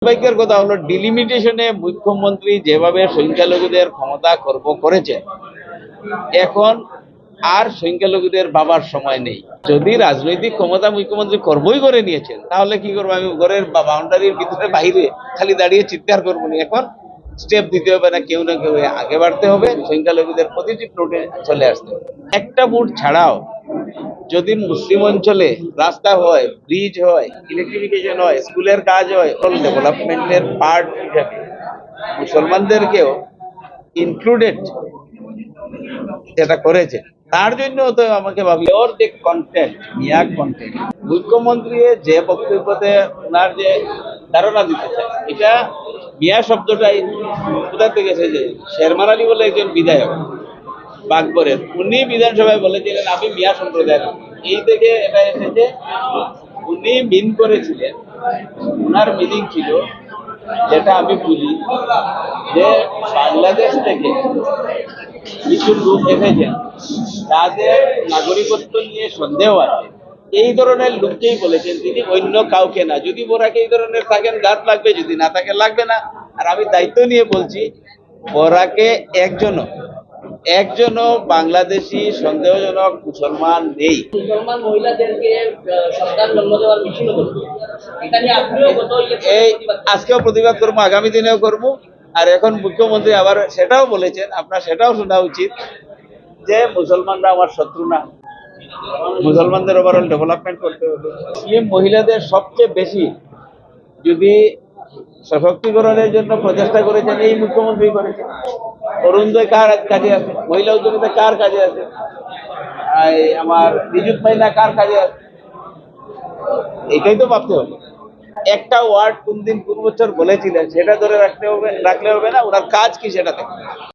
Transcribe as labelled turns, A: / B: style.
A: দুর্ভাগ্যের কথা হলো ডিলিমিটেশনে মুখ্যমন্ত্রী যেভাবে সংখ্যালঘুদের ক্ষমতা খর্ব করেছেন, এখন আর সংখ্যালঘুদের ভাবার সময় নেই। যদি রাজনৈতিক ক্ষমতা মুখ্যমন্ত্রী খর্বই করে নিয়েছেন, তাহলে কি করবো? আমি ঘরের বাউন্ডারির ভিতরে বাইরে খালি দাঁড়িয়ে চিৎকার করবো না। এখন স্টেপ দিতে হবে, না কেউ আগে বাড়তে হবে, সংখ্যালঘুদের প্রতিটি প্লটে চলে আসতে হবে। একটা ভোট ছাড়াও যদি মুসলিম অঞ্চলে রাস্তা হয়, ব্রিজ হয়, ইলেকট্রিফিকেশন হয়, স্কুলের কাজ হয়, ডেভেলপমেন্টের পার্ট হিসাবে মুসলমানদেরকেও ইনক্লুডেড যেটা করেছে, তার জন্য তো আমাকে ভাবি ওর যে কন্টেন্ট, মিয়া কন্টেন্ট, মুখ্যমন্ত্রী যে বক্তব্যতে ওনার যে ধারণা দিতে চায়, এটা মিয়া শব্দটাই কোথা থেকে এসেছে? শেরমান আলী বলে একজন বিধায়ক বাগবরের, উনি বিধানসভায় বলেছিলেন আমি মিয়া সম্প্রদায়ের। এই থেকে এটা এসেছে। উনি মিন করেছিলেন, ওনার মিনিং ছিল, যেটা আমি বুঝি, যে বাংলাদেশ থেকে কিছু লোক এসেছেন, তাদের নাগরিকত্ব নিয়ে সন্দেহ আছে, এই ধরনের লোককেই বলেছেন তিনি, অন্য কাউকে না। যদি বোরাকে এই ধরনের থাকেন গাছ লাগবে, যদি না থাকে লাগবে না। আর আমি দায়িত্ব নিয়ে বলছি, বোরাকে একজনও বাংলাদেশি সন্দেহজনক মুসলমান নেই।
B: মুসলমান মহিলাদেরকে সন্তান জন্ম দেওয়ার মিছিল করবে, এটা নিয়ে আপনিও
A: এই আজকেও প্রতিবাদ করবো, আগামী দিনেও করবো। আর এখন মুখ্যমন্ত্রী আবার সেটাও বলেছেন, আপনার সেটাও শোনা উচিত, যে মুসলমানরা আমার শত্রু না, মুসলমানদের ওভারঅল ডেভেলপমেন্ট করতে হবে। মুসলিম মহিলাদের সবচেয়ে বেশি যদি সশক্তিকরণের জন্য প্রচেষ্টা করেছেন এই মুখ্যমন্ত্রী করেছেন। অরুণোদয় কার কাজে আছে? মহিলা উদ্যোমিতা কার কাজে আছে? আমার নিযুত মাইনা কার কাজে আছে? এটাই তো ভাবতে হবে। একটা ওয়ার্ড কোন দিন কোন বছর বলেছিলেন সেটা ধরে রাখলে হবে না, ওনার কাজ কি সেটা দেখতে হবে।